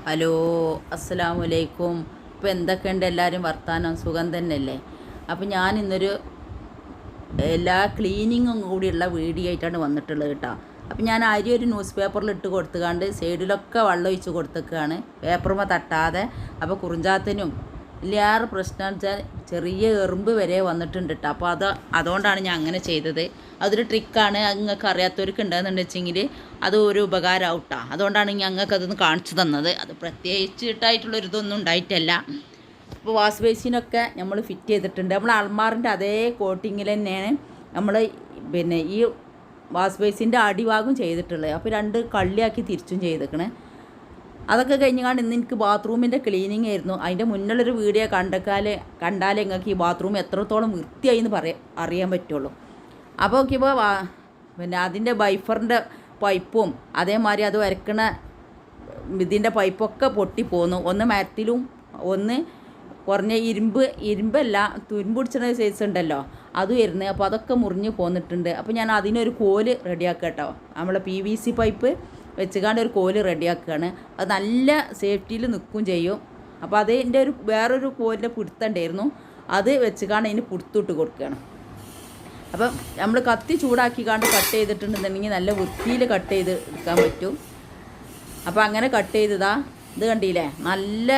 Hello, അസ്സലാമു അലൈക്കും. ഇപ്പോൾ എന്തൊക്കെയുണ്ട് എല്ലാവരും വർത്താനം? സുഖം തന്നെയല്ലേ? അപ്പോൾ ഞാൻ ഇന്നൊരു എല്ലാ ക്ലീനിങ്ങും കൂടിയുള്ള വീഡിയോ ആയിട്ടാണ് വന്നിട്ടുള്ളത് കേട്ടോ. അപ്പോൾ ഞാൻ അരി ഒരു ന്യൂസ് പേപ്പറിൽ ഇട്ട് കൊടുത്തുകൊണ്ട് സൈഡിലൊക്കെ വെള്ളം ഒഴിച്ച് കൊടുത്തേക്കാണ്, പേപ്പറുമ്പോൾ തട്ടാതെ. അപ്പോൾ കുറിഞ്ചാത്തനും ഇല്ലാറ് പ്രശ്നം വെച്ചാൽ ചെറിയ എറുമ്പ് വരെ വന്നിട്ടുണ്ട് കേട്ടോ. അപ്പോൾ അതുകൊണ്ടാണ് ഞാൻ അങ്ങനെ ചെയ്തത്. അതൊരു ട്രിക്കാണ്, നിങ്ങൾക്ക് അറിയാത്തവർക്ക് ഉണ്ടെന്ന് വെച്ചെങ്കിൽ അത് ഒരു ഉപകാരമാവും കേട്ടോ. അതുകൊണ്ടാണ് ഞങ്ങൾക്ക് അതൊന്ന് കാണിച്ചു തന്നത്. അത് പ്രത്യേകിച്ചിട്ടായിട്ടുള്ളൊരിതൊന്നും ഉണ്ടായിട്ടല്ല. അപ്പോൾ വാഷ് ബേസിനൊക്കെ നമ്മൾ ഫിറ്റ് ചെയ്തിട്ടുണ്ട്. നമ്മൾ അൾമാറിൻ്റെ അതേ കോട്ടിങ്ങിൽ തന്നെയാണ് നമ്മൾ ഈ വാഷ് ബേസിൻ്റെ അടിഭാഗം ചെയ്തിട്ടുള്ളത്. അപ്പോൾ രണ്ട് കള്ളിയാക്കി തിരിച്ചും ചെയ്തേക്കണേ. അതൊക്കെ കഴിഞ്ഞാണ്ട് ഇന്ന് എനിക്ക് ബാത്റൂമിൻ്റെ ക്ലീനിങ് ആയിരുന്നു. അതിൻ്റെ മുന്നിലൊരു വീഡിയോ കണ്ടാലേ നിങ്ങൾക്ക് ഈ ബാത്റൂം എത്രത്തോളം വൃത്തിയായി എന്ന് അറിയാൻ പറ്റുള്ളൂ. അപ്പോൾ നോക്കിയപ്പോൾ അതിൻ്റെ ബൈഫറിൻ്റെ പൈപ്പും അതേമാതിരി അത് വരക്കണ ഇതിൻ്റെ പൈപ്പൊക്കെ പൊട്ടിപ്പോന്നു. ഒന്ന് മരത്തിലും ഒന്ന് കുറഞ്ഞ ഇരുമ്പല്ല തുരുമ്പ് പിടിച്ച സൈസ് ഉണ്ടല്ലോ, അതും വരുന്നത്. അപ്പോൾ അതൊക്കെ മുറിഞ്ഞ് പോന്നിട്ടുണ്ട്. അപ്പോൾ ഞാൻ അതിനൊരു കോല് റെഡിയാക്കുക കേട്ടോ. നമ്മളെ PVC പൈപ്പ് വെച്ചുകൊണ്ട് ഒരു കോല് റെഡിയാക്കുകയാണ്. അത് നല്ല സേഫ്റ്റിയിൽ നിൽക്കുകയും ചെയ്യും. അപ്പോൾ അതിൻ്റെ വേറൊരു കോലിൻ്റെ പിടുത്തുണ്ടായിരുന്നു, അത് വെച്ചുകൊണ്ട് അതിന് പിടുത്തിട്ട് കൊടുക്കുകയാണ്. അപ്പം നമ്മൾ കത്തി ചൂടാക്കിക്കാണ്ട് കട്ട് ചെയ്തിട്ടുണ്ടെന്നുണ്ടെങ്കിൽ നല്ല വൃത്തിയിൽ കട്ട് ചെയ്ത് എടുക്കാൻ പറ്റും. അപ്പോൾ അങ്ങനെ കട്ട് ചെയ്തതാ. ഇത് കണ്ടില്ലേ, നല്ല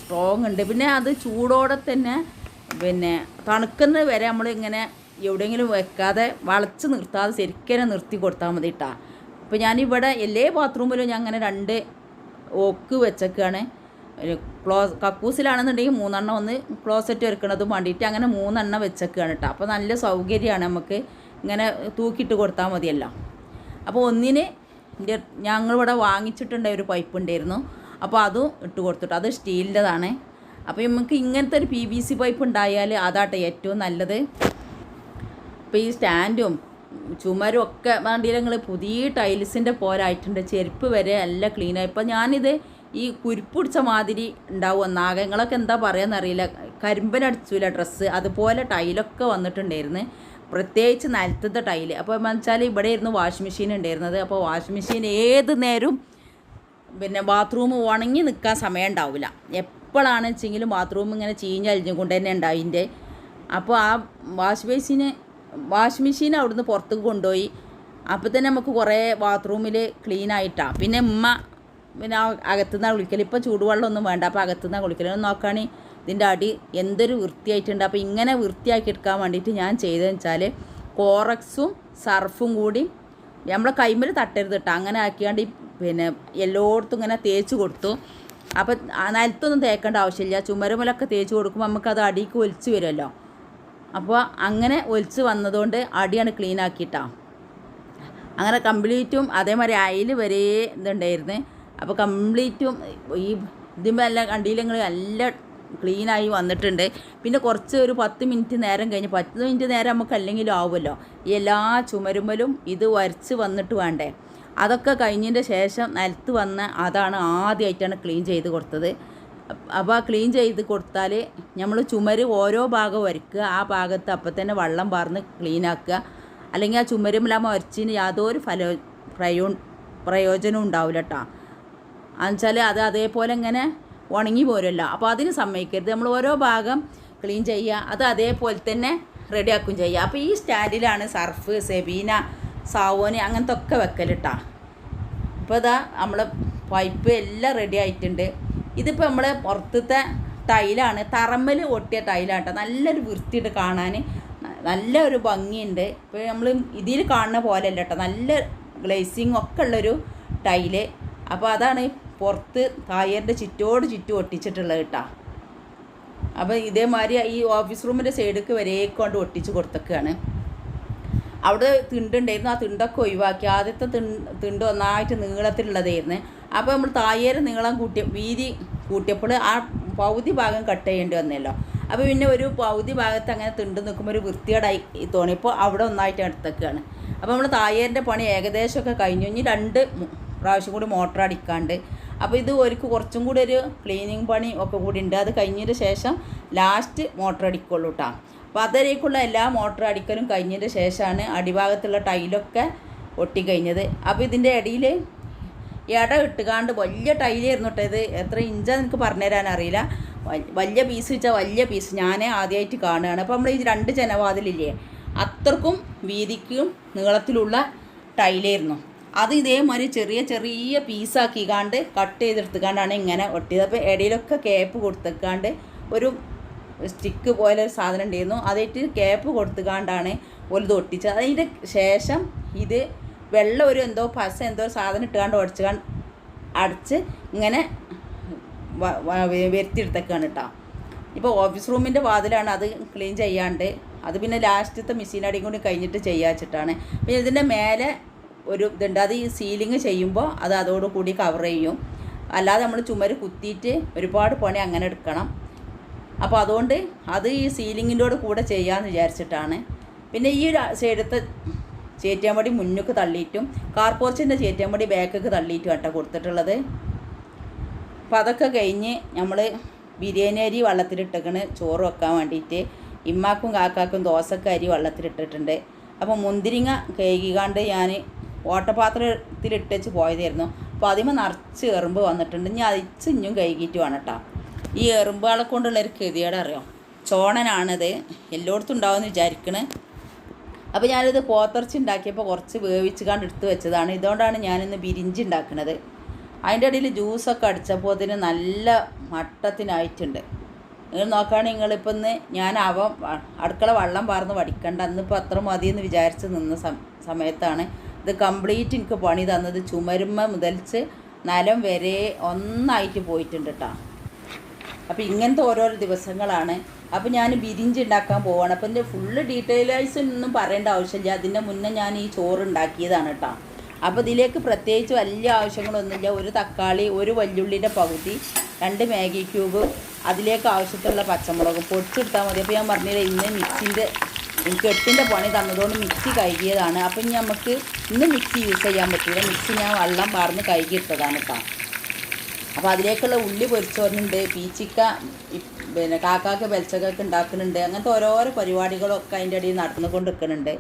സ്ട്രോങ് ഉണ്ട്. പിന്നെ അത് ചൂടോടെ തന്നെ തണുക്കുന്നത് വരെ നമ്മൾ ഇങ്ങനെ എവിടെയെങ്കിലും വെക്കാതെ വളച്ച് നിർത്താതെ ശരിക്കും നിർത്തി കൊടുത്താൽ മതി കേട്ടോ. അപ്പോൾ ഞാനിവിടെ എല്ലാ ബാത്റൂമിലും ഞാൻ അങ്ങനെ 2 ഓക്ക് വെച്ചേക്കാണ്. കക്കൂസിലാണെന്നുണ്ടെങ്കിൽ 3 എണ്ണം, ഒന്ന് ക്ലോസറ്റ് വെക്കണതും വേണ്ടിയിട്ട് അങ്ങനെ 3 എണ്ണം വെച്ചേക്കാണ് കേട്ടോ. അപ്പോൾ നല്ല സൗകര്യമാണ്, നമുക്ക് ഇങ്ങനെ തൂക്കിയിട്ട് കൊടുത്താൽ മതിയല്ലോ. അപ്പോൾ ഒന്നിന് ഞങ്ങളിവിടെ വാങ്ങിച്ചിട്ടുണ്ട ഒരു പൈപ്പ് ഉണ്ടായിരുന്നു, അപ്പോൾ അതും ഇട്ട് കൊടുത്തിട്ട്, അത് സ്റ്റീലിൻ്റെതാണ്. അപ്പോൾ നമുക്ക് ഇങ്ങനത്തെ ഒരു PVC പൈപ്പ് ഉണ്ടായാൽ അതാട്ടെ ഏറ്റവും നല്ലത്. അപ്പോൾ ഈ സ്റ്റാൻഡും ചുമരും ഒക്കെ വണ്ടിയിലങ്ങൾ പുതിയ ടൈൽസിൻ്റെ പോലായിട്ടുണ്ട്. ചെരുപ്പ് വരെ എല്ലാം ക്ലീനായി. ഇപ്പോൾ ഞാനിത് ഈ കുരുപ്പ് പിടിച്ച മാതിരി ഉണ്ടാവും നാഗങ്ങളൊക്കെ എന്താ പറയുകയെന്നറിയില്ല, കരിമ്പനടിച്ചില്ല ഡ്രസ്സ്, അതുപോലെ ടൈലൊക്കെ വന്നിട്ടുണ്ടായിരുന്നു, പ്രത്യേകിച്ച് നിലത്തത്തെ ടൈല്. അപ്പോൾ വെച്ചാൽ ഇവിടെ ആയിരുന്നു വാഷിംഗ് മെഷീൻ ഉണ്ടായിരുന്നത്. അപ്പോൾ വാഷിംഗ് മെഷീൻ ഏത് നേരവും ബാത്റൂം ഉണങ്ങി നിൽക്കാൻ സമയം ഉണ്ടാവില്ല. എപ്പോഴാണെന്ന് വെച്ചെങ്കിലും ബാത്റൂം ഇങ്ങനെ ചീഞ്ഞഴിഞ്ഞു കൊണ്ട് തന്നെ ഉണ്ടാവിൻ്റെ. അപ്പോൾ ആ വാഷിംഗ് മെഷീൻ അവിടുന്ന് പുറത്തേക്ക് കൊണ്ടുപോയി. അപ്പോൾ തന്നെ നമുക്ക് കുറേ ബാത്റൂമിൽ ക്ലീനായിട്ടാണ്. പിന്നെ അകത്തുനിന്നാണ് കുളിക്കൽ. ഇപ്പോൾ ചൂടുവെള്ളമൊന്നും വേണ്ട, അപ്പോൾ അകത്തുനിന്നാണ് കുളിക്കൽ. നോക്കുകയാണെങ്കിൽ ഇതിൻ്റെ അടി എന്തൊരു വൃത്തിയായിട്ടുണ്ട്. അപ്പോൾ ഇങ്ങനെ വൃത്തിയാക്കി എടുക്കാൻ വേണ്ടിയിട്ട് ഞാൻ ചെയ്തതെന്ന് വെച്ചാൽ കോറക്സും സർഫും കൂടി നമ്മളെ കൈമേൽ തട്ടരുത് കേട്ടോ. അങ്ങനെ ആക്കിയാണ്ട് എല്ലായിടത്തും ഇങ്ങനെ തേച്ച് കൊടുത്തു. അപ്പോൾ നിലത്തൊന്നും തേക്കേണ്ട ആവശ്യമില്ല, ചുമരുമലൊക്കെ തേച്ച് കൊടുക്കുമ്പോൾ നമുക്കത് അടിക്ക് ഒലിച്ച് വരുമല്ലോ. അപ്പോൾ അങ്ങനെ ഒലിച്ച് വന്നതുകൊണ്ട് അടിയാണ് ക്ലീൻ ആക്കിയിട്ടാണ്. അങ്ങനെ കംപ്ലീറ്റും അതേമാതിരി അയിൽ വരെ ഇതുണ്ടായിരുന്നു. അപ്പോൾ കംപ്ലീറ്റും ഈ ഇതിമെല്ലാം കണ്ടിയില്ലെങ്കിൽ നല്ല ക്ലീനായി വന്നിട്ടുണ്ട്. പിന്നെ കുറച്ച് ഒരു 10 മിനിറ്റ് നേരം കഴിഞ്ഞ് 10 മിനിറ്റ് നേരം നമുക്ക് അല്ലെങ്കിലും ആവുമല്ലോ, എല്ലാ ചുമരുമലും ഇത് വരച്ച് വന്നിട്ട് വേണ്ടേ. അതൊക്കെ കഴിഞ്ഞതിൻ്റെ ശേഷം നിലത്ത് വന്ന് അതാണ് ആദ്യമായിട്ടാണ് ക്ലീൻ ചെയ്ത് കൊടുത്തത്. അപ്പോൾ ആ ക്ലീൻ ചെയ്ത് കൊടുത്താൽ നമ്മൾ ചുമര് ഓരോ ഭാഗം വരയ്ക്കുക, ആ ഭാഗത്ത് അപ്പം തന്നെ വെള്ളം പാർന്ന് ക്ലീനാക്കുക. അല്ലെങ്കിൽ ആ ചുമരുമെല്ലാം വരച്ചതിന് യാതൊരു പ്രയോജനവും ഉണ്ടാവില്ല കേട്ടോ. എന്നുവെച്ചാൽ അത് അതേപോലെ ഇങ്ങനെ ഉണങ്ങി പോരുമല്ലോ. അപ്പോൾ അതിന് സമ്മതിക്കരുത്, നമ്മൾ ഓരോ ഭാഗം ക്ലീൻ ചെയ്യുക, അത് അതേപോലെ തന്നെ റെഡിയാക്കും ചെയ്യുക. അപ്പോൾ ഈ സ്റ്റാൻഡിലാണ് സർഫ്, സെബീന, സാവോന് അങ്ങനത്തെ ഒക്കെ വെക്കലിട്ടാ. ഇപ്പോൾ ഇതാ നമ്മളെ പൈപ്പ് എല്ലാം റെഡി ആയിട്ടുണ്ട്. ഇതിപ്പോൾ നമ്മൾ പുറത്തത്തെ ടൈലാണ്, തറമ്മൽ ഒട്ടിയ ടൈലാട്ടോ. നല്ലൊരു വൃത്തിയുണ്ട് കാണാൻ, നല്ലൊരു ഭംഗിയുണ്ട്. ഇപ്പോൾ നമ്മൾ ഇതിൽ കാണുന്ന പോലെ അല്ല കേട്ടോ, നല്ല ഗ്ലേസിങ് ഒക്കെ ഉള്ളൊരു ടൈല്. അപ്പോൾ അതാണ് പുറത്ത് തായറിൻ്റെ ചുറ്റും ഒട്ടിച്ചിട്ടുള്ളത് കേട്ടോ. അപ്പോൾ ഇതേമാതിരി ഈ ഓഫീസ് റൂമിൻ്റെ സൈഡിലേക്ക് വരേക്കൊണ്ട് ഒട്ടിച്ച് കൊടുത്തൊക്കെയാണ്. അവിടെ തിണ്ടുണ്ടായിരുന്നു, ആ തിണ്ടൊക്കെ ഒഴിവാക്കി. ആദ്യത്തെ തിണ്ട് ഒന്നായിട്ട് നീളത്തിലുള്ളതായിരുന്നു. അപ്പോൾ നമ്മൾ തായേര് നീളം വീതി കൂട്ടിയപ്പോൾ ആ പകുതി ഭാഗം കട്ട് ചെയ്യേണ്ടി വന്നല്ലോ. അപ്പോൾ പിന്നെ ഒരു പകുതി ഭാഗത്ത് അങ്ങനെ തിണ്ട് നിൽക്കുമ്പോൾ ഒരു വൃത്തികേടായി തോന്നിയപ്പോൾ അവിടെ ഒന്നായിട്ട് എടുത്തേക്കാണ്. അപ്പോൾ നമ്മൾ തായേരിൻ്റെ പണി ഏകദേശമൊക്കെ കഴിഞ്ഞു. ഇനി 2 പ്രാവശ്യം കൂടി മോട്ടർ അടിക്കാണ്ട്. അപ്പോൾ ഇത് കുറച്ചും കൂടി ഒരു ക്ലീനിങ് പണി ഒക്കെ കൂടി ഉണ്ട്. അത് കഴിഞ്ഞതിന് ശേഷം ലാസ്റ്റ് മോട്ടർ അടിക്കുള്ളൂ കേട്ടോ. അപ്പോൾ അതിലേക്കുള്ള എല്ലാ മോട്ടർ അടിക്കലും കഴിഞ്ഞതിന് ശേഷമാണ് അടിഭാഗത്തുള്ള ടൈലൊക്കെ ഒട്ടിക്കഴിഞ്ഞത്. അപ്പോൾ ഇതിൻ്റെ ഇടയിൽ ഇട ഇട്ടുകാണ്ട് വലിയ ടൈലായിരുന്നു കേട്ടോ ഇത്. എത്ര ഇഞ്ചാന്ന് എനിക്ക് പറഞ്ഞുതരാൻ അറിയില്ല. വലിയ പീസ് വെച്ചാൽ വലിയ പീസ് ഞാൻ ആദ്യമായിട്ട് കാണുകയാണ്. അപ്പോൾ നമ്മൾ ഈ 2 ജനവാതിലില്ലേ അത്രക്കും വീതിക്കും നീളത്തിലുള്ള ടൈലായിരുന്നു. അത് ഇതേമാതിരി ചെറിയ ചെറിയ പീസാക്കിക്കാണ്ട് കട്ട് ചെയ്തെടുത്തുകൊണ്ടാണ് ഇങ്ങനെ ഒട്ടിയത്. അപ്പോൾ ഇടയിലൊക്കെ ക്യാപ്പ് കൊടുത്തേക്കാണ്ട് ഒരു സ്റ്റിക്ക് പോലെ ഒരു സാധനം ഉണ്ടായിരുന്നു, അതായിട്ട് ക്യാപ്പ് കൊടുത്തുകൊണ്ടാണ് ഒരു ഇത് ഒട്ടിച്ചത്. അതിൻ്റെ ശേഷം ഇത് വെള്ളം ഒരു എന്തോ പസ എന്തോ സാധനം ഇട്ടുകൊണ്ട് അടച്ച് ഇങ്ങനെ വരുത്തിയെടുത്തേക്കാണ് കേട്ടോ. ഇപ്പോൾ ഓഫീസ് റൂമിൻ്റെ വാതിലാണ് അത് ക്ലീൻ ചെയ്യാണ്ട്, അത് പിന്നെ ലാസ്റ്റത്തെ മെഷീനടിയും കൂടി കഴിഞ്ഞിട്ട് ചെയ്യാച്ചിട്ടാണ്. പിന്നെ ഇതിൻ്റെ മേലെ ഒരു ഇതുണ്ട്, അത് ഈ സീലിങ് ചെയ്യുമ്പോൾ അത് അതോടുകൂടി കവർ ചെയ്യും. അല്ലാതെ നമ്മൾ ചുമര് കുത്തിയിട്ട് ഒരുപാട് പണി അങ്ങനെ എടുക്കണം. അപ്പോൾ അതുകൊണ്ട് അത് ഈ സീലിങ്ങിൻ്റെ കൂടെ ചെയ്യാമെന്ന് വിചാരിച്ചിട്ടാണ്. പിന്നെ ഈ ഒരു സൈഡത്തെ ചേറ്റിയാമ്പടി മുന്നോട്ട് തള്ളിയിട്ടും കാർപോർച്ചിൻ്റെ ചേറ്റിയാമ്പടി ബാക്കൊക്കെ തള്ളിയിട്ടും കേട്ടോ കൊടുത്തിട്ടുള്ളത്. അപ്പോൾ അതൊക്കെ കഴിഞ്ഞ് നമ്മൾ ബിരിയാണി അരി വെള്ളത്തിലിട്ടേക്കണ് ചോറ് വെക്കാൻ വേണ്ടിയിട്ട്. ഇമ്മാക്കും കാക്കാക്കും ദോശക്ക് അരി വെള്ളത്തിലിട്ടിട്ടുണ്ട്. അപ്പോൾ മുന്തിരിങ്ങ കഴുകിക്കാണ്ട് ഞാൻ ഓട്ടപാത്രത്തിലിട്ടേച്ച് പോയതായിരുന്നു. അപ്പോൾ അതിന്മേൽ നിറച്ച് എറുമ്പ് വന്നിട്ടുണ്ട്. ഞാൻ അരിച്ച് ഇഞ്ഞും കഴുകിയിട്ട് വേണം കേട്ടോ. ഈ എറുമ്പുകളെ കൊണ്ടുള്ളൊരു ഗതികേട് അറിയാം. ചോണനാണിത്, എല്ലായിടത്തും ഉണ്ടാവുമെന്ന് വിചാരിക്കണ്. അപ്പോൾ ഞാനിത് പോത്തിറച്ചി ഉണ്ടാക്കിയപ്പോൾ കുറച്ച് വേവിച്ച് കണ്ട് എടുത്ത് വെച്ചതാണ്. ഇതുകൊണ്ടാണ് ഞാനിന്ന് ബിരിഞ്ചി ഉണ്ടാക്കുന്നത്. അതിൻ്റെ ഇടയിൽ ജ്യൂസൊക്കെ അടിച്ചപ്പോൾ അതിന് നല്ല മട്ടത്തിനായിട്ടുണ്ട്. നിങ്ങൾ നോക്കുകയാണെങ്കിൽ നിങ്ങളിപ്പോൾ ഇന്ന് ഞാൻ അടുക്കള വെള്ളം പാർന്ന് വടിക്കണ്ട, അന്നിപ്പോൾ അത്ര മതിയെന്ന് വിചാരിച്ച് നിന്ന സമയത്താണ് ഇത് കംപ്ലീറ്റ് എനിക്ക് പണി തന്നത്. ചുമരുമ്മ മുതൽച്ച് നിലം വരെ ഒന്നായിട്ട് പോയിട്ടുണ്ട് കേട്ടോ. അപ്പോൾ ഇങ്ങനത്തെ ഓരോരോ ദിവസങ്ങളാണ്. അപ്പോൾ ഞാൻ ബിരിഞ്ചി ഉണ്ടാക്കാൻ പോവുകയാണ്. അപ്പോൾ എൻ്റെ ഫുള്ള് ഡീറ്റെയിൽസ് ഒന്നും പറയേണ്ട ആവശ്യമില്ല. അതിൻ്റെ മുന്നേ ഞാൻ ഈ ചോറ് ഉണ്ടാക്കിയതാണ് കേട്ടോ. അപ്പോൾ ഇതിലേക്ക് പ്രത്യേകിച്ച് വലിയ ആവശ്യങ്ങളൊന്നുമില്ല. ഒരു തക്കാളി, ഒരു വല്യുള്ളിയുടെ പകുതി, 2 മാഗി ക്യൂബ്, അതിലേക്ക് ആവശ്യത്തിലുള്ള പച്ചമുളക് പൊടിച്ചെടുത്താൽ മതി. അപ്പോൾ ഞാൻ പറഞ്ഞില്ല ഇന്ന് മിക്സിൻ്റെ എനിക്ക് 8ൻ്റെ പണി തന്നതുകൊണ്ട് മിക്സി കഴുകിയതാണ്. അപ്പം ഇനി നമുക്ക് ഇന്ന് മിക്സി യൂസ് ചെയ്യാൻ പറ്റില്ല. മിക്സി ഞാൻ വെള്ളം പാർന്ന് കഴുകിയിട്ടതാണ് കേട്ടോ. അപ്പോൾ അതിലേക്കുള്ള ഉള്ളി പൊരിച്ചോറുണ്ട്, പീച്ചിക്ക പിന്നെ കാക്കാക്ക് വെളിച്ചക്കൊക്കെ ഉണ്ടാക്കുന്നുണ്ട്. അങ്ങനത്തെ ഓരോരോ പരിപാടികളൊക്കെ അതിൻ്റെ ഇടയിൽ നടന്നുകൊണ്ട് നിൽക്കുന്നുണ്ട്.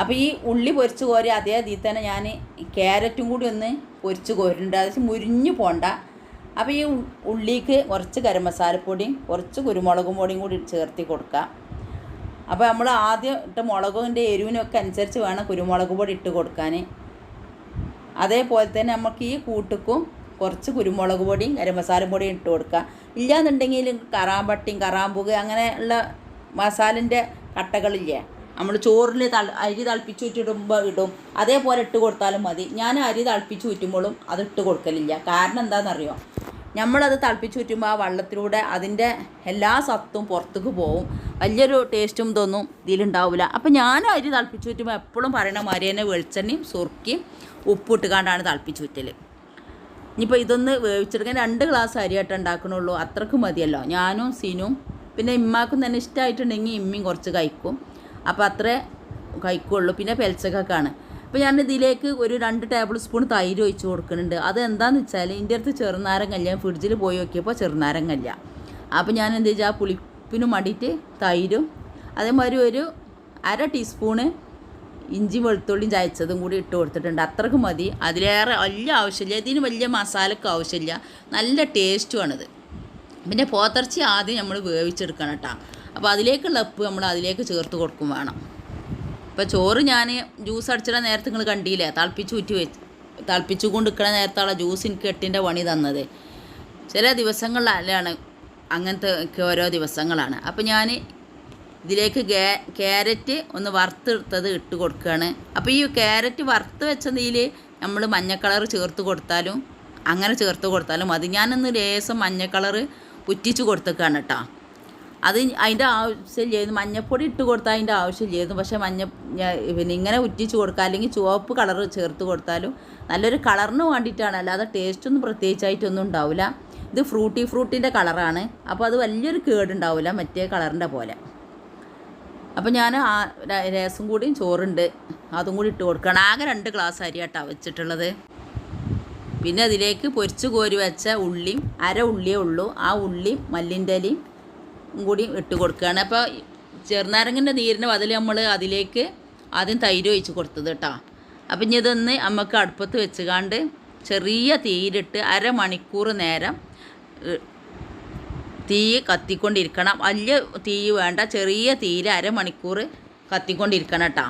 അപ്പോൾ ഈ ഉള്ളി പൊരിച്ച് കോരി അതേ അതിൽ തന്നെ ഞാൻ ക്യാരറ്റും കൂടി ഒന്ന് പൊരിച്ച് കോരുന്നുണ്ട്. അത് മുരിഞ്ഞു പോണ്ട. അപ്പോൾ ഈ ഉള്ളിക്ക് കുറച്ച് ഗരം മസാലപ്പൊടിയും കുറച്ച് കുരുമുളകും പൊടിയും കൂടി ചേർത്തി കൊടുക്കുക. അപ്പോൾ നമ്മൾ ആദ്യം ഇട്ട മുളകിൻ്റെ എരിവിനൊക്കെ അനുസരിച്ച് വേണം കുരുമുളക് പൊടി ഇട്ട് കൊടുക്കാൻ. അതേപോലെ തന്നെ നമുക്ക് ഈ കൂട്ടുക്കും കുറച്ച് കുരുമുളക് പൊടിയും ഗരം മസാലപ്പൊടിയും ഇട്ട് കൊടുക്കുക. ഇല്ലയെന്നുണ്ടെങ്കിൽ കറാമ്പട്ടിയും കറാമ്പുക അങ്ങനെയുള്ള മസാലൻ്റെ കട്ടകളില്ലേ നമ്മൾ ചോറിൽ അരി തിളപ്പിച്ച് ഊറ്റിടുമ്പോൾ ഇടും, അതേപോലെ ഇട്ട് കൊടുത്താലും മതി. ഞാൻ അരി തിളപ്പിച്ച് ഊറ്റുമ്പോഴും അത് ഇട്ട് കൊടുക്കലില്ല. കാരണം എന്താണെന്നറിയോ, നമ്മളത് തിളപ്പിച്ച് ഊറ്റുമ്പോൾ ആ വെള്ളത്തിലൂടെ അതിൻ്റെ എല്ലാ സത്തും പുറത്തേക്ക് പോവും. വലിയൊരു ടേസ്റ്റും ഇതൊന്നും ഇതിലുണ്ടാവില്ല. അപ്പോൾ ഞാൻ അരി തിളപ്പിച്ച് ഊറ്റുമ്പോൾ എപ്പോഴും പറയണ മാതിരി തന്നെ വെളിച്ചെണ്ണയും സുർക്കയും ഉപ്പിട്ട് കണ്ടാണ് തിളപ്പിച്ച് ഊറ്റൽ. ഇനിയിപ്പോൾ ഇതൊന്ന് വേവിച്ചെടുക്കാൻ 2 ഗ്ലാസ് അരിയായിട്ട് ഉണ്ടാക്കണുള്ളൂ, അത്രക്ക് മതിയല്ലോ. ഞാനും സീനും പിന്നെ ഇമ്മാക്കും തന്നെ ഇഷ്ടമായിട്ടുണ്ടെങ്കിൽ ഇമ്മയും കുറച്ച് കഴിക്കും. അപ്പോൾ അത്രേ കഴിക്കുള്ളൂ. പിന്നെ പെൽച്ചക്കൊക്കെയാണ്. അപ്പോൾ ഞാൻ ഇതിലേക്ക് ഒരു 2 ടേബിൾ സ്പൂൺ തൈര് ഒഴിച്ച് കൊടുക്കുന്നുണ്ട്. അത് എന്താണെന്ന് വെച്ചാൽ എൻ്റെ അടുത്ത് ചെറുനാരങ്ങല്ല, ഫ്രിഡ്ജിൽ പോയി നോക്കിയപ്പോൾ ചെറുനാരങ്ങല്ല. അപ്പോൾ ഞാൻ എന്ത് വെച്ചാൽ പുളിപ്പിന് വേണ്ടിയിട്ട് തൈരും അതേമാതിരി ഒരു 1/2 ടീസ്പൂണ് ഇഞ്ചി വെളുത്തുള്ളിയും ചതച്ചതും കൂടി ഇട്ട് കൊടുത്തിട്ടുണ്ട്. അത്രക്ക് മതി, അതിലേറെ വലിയ ആവശ്യമില്ല. ഇതിന് വലിയ മസാലക്ക് ആവശ്യമില്ല, നല്ല ടേസ്റ്റുമാണിത്. പിന്നെ പോത്തിറച്ചി ആദ്യം നമ്മൾ വേവിച്ചെടുക്കണം കേട്ടോ. അപ്പോൾ അതിലേക്കുള്ള ഉപ്പ് നമ്മൾ അതിലേക്ക് ചേർത്ത് കൊടുക്കും വേണം. ഇപ്പോൾ ചോറ് ഞാൻ ജ്യൂസ് അടിച്ചിട നേരത്തെ നിങ്ങൾ കണ്ടില്ലേ, തിളപ്പിച്ചു കൊണ്ട് നിൽക്കണ നേരത്തുള്ള ജ്യൂസ് എനിക്ക് 8ൻ്റെ പണി തന്നത്. ചില ദിവസങ്ങളിലാണ് അങ്ങനത്തെ ഓരോ ദിവസങ്ങളാണ്. അപ്പോൾ ഞാൻ ഇതിലേക്ക് ക്യാരറ്റ് ഒന്ന് വറുത്തെടുത്തത് ഇട്ട് കൊടുക്കുകയാണ്. അപ്പോൾ ഈ ക്യാരറ്റ് വറുത്ത് വെച്ചതിൽ നമ്മൾ മഞ്ഞ കളർ ചേർത്ത് കൊടുത്താലും അങ്ങനെ ചേർത്ത് കൊടുത്താലും മതി. ഞാനൊന്ന് ലേശം മഞ്ഞ കളർ ഉറ്റിച്ച് കൊടുത്തേക്കാണ് കേട്ടോ. അത് അതിൻ്റെ ആവശ്യമില്ലായിരുന്നു, മഞ്ഞപ്പൊടി ഇട്ട് കൊടുത്താൽ അതിൻ്റെ ആവശ്യമില്ലായിരുന്നു. പക്ഷേ പിന്നെ ഇങ്ങനെ ഉറ്റിച്ച് കൊടുക്കുക, അല്ലെങ്കിൽ ചുവപ്പ് കളർ ചേർത്ത് കൊടുത്താലും നല്ലൊരു കളറിന് വേണ്ടിയിട്ടാണ്, അല്ലാതെ ടേസ്റ്റൊന്നും പ്രത്യേകിച്ചായിട്ടൊന്നും ഉണ്ടാവില്ല. ഇത് ഫ്രൂട്ടിൻ്റെ കളറാണ്. അപ്പോൾ അത് വലിയൊരു കേടുണ്ടാവില്ല മറ്റേ കളറിൻ്റെ പോലെ. അപ്പോൾ ഞാൻ ആ രസം കൂടിയും ചോറുണ്ട് അതും കൂടി ഇട്ട് കൊടുക്കണം. ആകെ 2 ഗ്ലാസ് അരിയാട്ടാണ് വെച്ചിട്ടുള്ളത്. പിന്നെ അതിലേക്ക് പൊരിച്ച് കോരി വെച്ച ഉള്ളിയും 1/2 ഉള്ളിയേ ഉള്ളൂ, ആ ഉള്ളിയും മല്ലിൻ്റെ ഇലയും കൂടി ഇട്ട് കൊടുക്കുകയാണ്. അപ്പോൾ ചെറുനാരങ്ങൻ്റെ നീരിൻ്റെ ബദൽ നമ്മൾ അതിലേക്ക് ആദ്യം തൈര് ഒഴിച്ച് കൊടുത്തത് കേട്ടോ. അപ്പം ഇനി ഇതൊന്ന് നമുക്ക് അടുപ്പത്ത് വെച്ചുകാണ്ട് ചെറിയ തീയിലിട്ട് അരമണിക്കൂർ നേരം തീ കത്തിക്കൊണ്ടിരിക്കണം. വലിയ തീ വേണ്ട, ചെറിയ തീയിൽ അരമണിക്കൂർ കത്തിക്കൊണ്ടിരിക്കണം കേട്ടോ.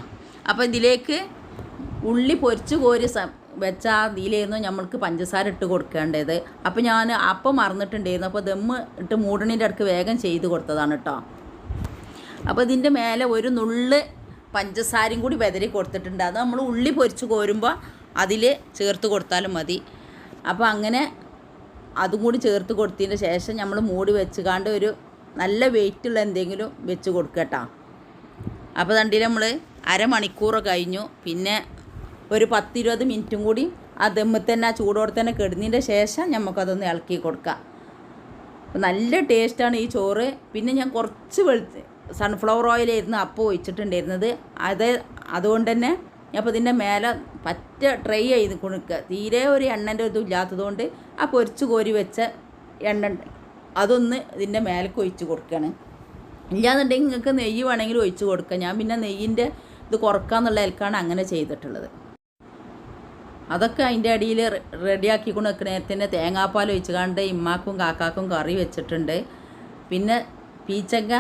അപ്പോൾ ഇതിലേക്ക് ഉള്ളി പൊരിച്ച് കോരി വെച്ചാൽ ഇതിലായിരുന്നു നമ്മൾക്ക് പഞ്ചസാര ഇട്ട് കൊടുക്കേണ്ടത്. അപ്പോൾ ഞാൻ അപ്പം മറന്നിട്ടുണ്ടായിരുന്നു. അപ്പോൾ ദമ്മ് ഇട്ട് മൂടണിൻ്റെ അടുക്ക് വേഗം ചെയ്ത് കൊടുത്തതാണ് കേട്ടോ. അപ്പോൾ ഇതിൻ്റെ മേലെ ഒരു നുള്ള് പഞ്ചസാരയും കൂടി വെതറി കൊടുത്തിട്ടുണ്ട്. അത് നമ്മൾ ഉള്ളി പൊരിച്ച് കോരുമ്പോൾ അതിൽ ചേർത്ത് കൊടുത്താലും മതി. അപ്പോൾ അങ്ങനെ അതും കൂടി ചേർത്ത് കൊടുത്തതിന് ശേഷം നമ്മൾ മൂടി വെച്ച് കാണ്ട് ഒരു നല്ല വെയിറ്റുള്ള എന്തെങ്കിലും വെച്ച് കൊടുക്കുക കേട്ടോ. അപ്പോൾ തണ്ടിൽ നമ്മൾ അരമണിക്കൂർ കഴിഞ്ഞു. പിന്നെ ഒരു 10-20 മിനിറ്റും കൂടി ആ ദമ്മിൽ തന്നെ ആ ചൂടോടെ തന്നെ കിടന്നതിൻ്റെ ശേഷം നമുക്കതൊന്ന് ഇളക്കി കൊടുക്കാം. നല്ല ടേസ്റ്റാണ് ഈ ചോറ്. പിന്നെ ഞാൻ കുറച്ച് സൺഫ്ലവർ ഓയിലായിരുന്നു അപ്പോൾ ഒഴിച്ചിട്ടുണ്ടായിരുന്നത്. അതുകൊണ്ട് തന്നെ അപ്പോൾ ഇതിൻ്റെ മേലെ പറ്റ ട്രൈ ചെയ്ത് കൊടുക്കുക. തീരെ ഒരു എണ്ണൻ്റെ ഇതും ഇല്ലാത്തതുകൊണ്ട് ആ പൊരിച്ച് കോരി വെച്ച എണ്ണ അതൊന്ന് ഇതിൻ്റെ മേലേക്ക് ഒഴിച്ച് കൊടുക്കുകയാണ്. ഇല്ലാന്നുണ്ടെങ്കിൽ നിങ്ങൾക്ക് നെയ്യ് വേണമെങ്കിൽ ഒഴിച്ച് കൊടുക്കുക. ഞാൻ പിന്നെ നെയ്യിൻ്റെ ഇത് കുറക്കാന്നുള്ള നിലക്കാണ് അങ്ങനെ ചെയ്തിട്ടുള്ളത്. അതൊക്കെ അതിൻ്റെ അടിയിൽ റെഡിയാക്കിക്കൊണ്ട് വെക്കണേരത്തിന് തേങ്ങാപ്പാൽ ഒഴിച്ച് കണ്ട് ഇമ്മാക്കും കാക്കാക്കും കറി വെച്ചിട്ടുണ്ട്. പിന്നെ പീച്ചക്ക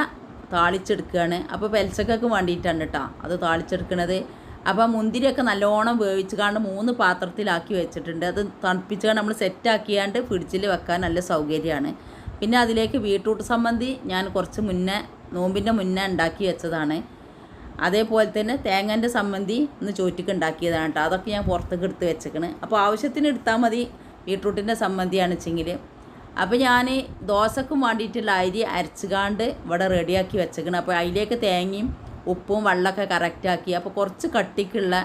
താളിച്ചെടുക്കുകയാണ്. അപ്പോൾ പെൽച്ചക്കക്ക് വേണ്ടിയിട്ടാണ് കേട്ടോ അത് താളിച്ചെടുക്കണത്. അപ്പോൾ മുന്തിരിയൊക്കെ നല്ലോണം വേവിച്ച് കാണ്ട് 3 പാത്രത്തിലാക്കി വെച്ചിട്ടുണ്ട്. അത് തണുപ്പിച്ച് നമ്മൾ സെറ്റാക്കിയാണ്ട് ഫ്രിഡ്ജിൽ വെക്കാൻ നല്ല സൗകര്യമാണ്. പിന്നെ അതിലേക്ക് ബീട്രൂട്ട് ചമ്മന്തി ഞാൻ കുറച്ച് മുന്നേ നോമ്പിൻ്റെ മുന്നേ ഉണ്ടാക്കി വെച്ചതാണ്. അതേപോലെ തന്നെ തേങ്ങൻ്റെ ചമ്മന്തി ഇന്ന് ചോറ്റിക്ക് ഉണ്ടാക്കിയതാണ് കേട്ടോ. അതൊക്കെ ഞാൻ പുറത്തേക്ക് എടുത്ത് വെച്ചേക്കണ്. അപ്പോൾ ആവശ്യത്തിന് എടുത്താൽ മതി ബീട്രൂട്ടിൻ്റെ ചമ്മന്തിയാണ് വെച്ചെങ്കിൽ. അപ്പോൾ ഞാൻ ദോശക്കും വേണ്ടിയിട്ടുള്ള അരി അരച്ചുകാണ്ട് ഇവിടെ റെഡിയാക്കി വെച്ചേക്കണം. അപ്പോൾ അതിലേക്ക് തേങ്ങയും ഉപ്പും വെള്ളമൊക്കെ കറക്റ്റാക്കി അപ്പോൾ കുറച്ച് കട്ടിക്കുള്ള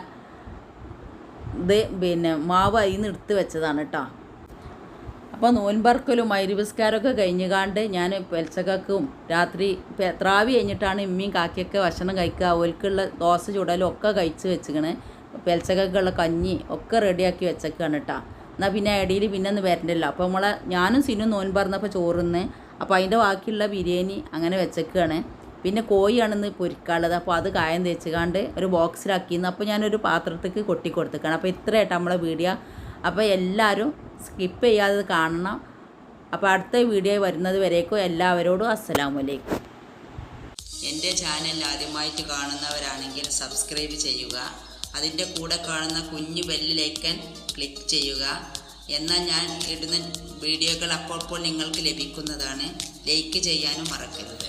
ഇത് പിന്നെ മാവ് അതിൽ നിന്ന് എടുത്ത് വെച്ചതാണ് കേട്ടോ. അപ്പോൾ നോൻപർക്കലും മൈരിവിസ്കാരമൊക്കെ കഴിഞ്ഞുകാണ്ട് ഞാൻ പെൽച്ചക്കും രാത്രി ത്രാവി കഴിഞ്ഞിട്ടാണ് ഇമ്മയും കാക്കിയൊക്കെ ഭക്ഷണം കഴിക്കുക. ഓൽക്കുള്ള ദോശ ചുടലും ഒക്കെ കഴിച്ച് വെച്ചിക്കണ്. പെൽച്ചക്കുള്ള കഞ്ഞി ഒക്കെ റെഡിയാക്കി വെച്ചേക്കാണ് കേട്ടോ. എന്നാൽ പിന്നെ ഇടയിൽ പിന്നെ ഒന്ന് വരണ്ടല്ലോ. അപ്പോൾ ഞാനും സിനും നോൻപറന്നപ്പോൾ ചോറുന്ന്. അപ്പോൾ അതിൻ്റെ ബാക്കിയുള്ള ബിരിയാണി അങ്ങനെ വെച്ചേക്കാണ്. പിന്നെ കോഴിയാണെന്ന് പൊരിക്കാനുള്ളത്. അപ്പോൾ അത് കായം തേച്ചുകാണ്ട് ഒരു ബോക്സിലാക്കിയിരുന്നു. അപ്പോൾ ഞാനൊരു പാത്രത്തേക്ക് കൊട്ടി കൊടുത്തേക്കാണ്. അപ്പോൾ ഇത്രയായിട്ട് നമ്മളെ വീഡിയോ. അപ്പോൾ എല്ലാവരും സ്കിപ്പ് ചെയ്യാതെ കാണണം. അപ്പോൾ അടുത്ത വീഡിയോ വരുന്നത് വരേക്കും എല്ലാവരോടും അസ്സലാമലൈക്കും. എൻ്റെ ചാനൽ ആദ്യമായിട്ട് കാണുന്നവരാണെങ്കിൽ സബ്സ്ക്രൈബ് ചെയ്യുക. അതിൻ്റെ കൂടെ കാണുന്ന കുഞ്ഞു ബെല്ലിലേക്കൻ ക്ലിക്ക് ചെയ്യുക. എന്നാൽ ഞാൻ ഇടുന്ന വീഡിയോകൾ അപ്പോൾ നിങ്ങൾക്ക് ലഭിക്കുന്നതാണ്. ലൈക്ക് ചെയ്യാനും മറക്കരുത്.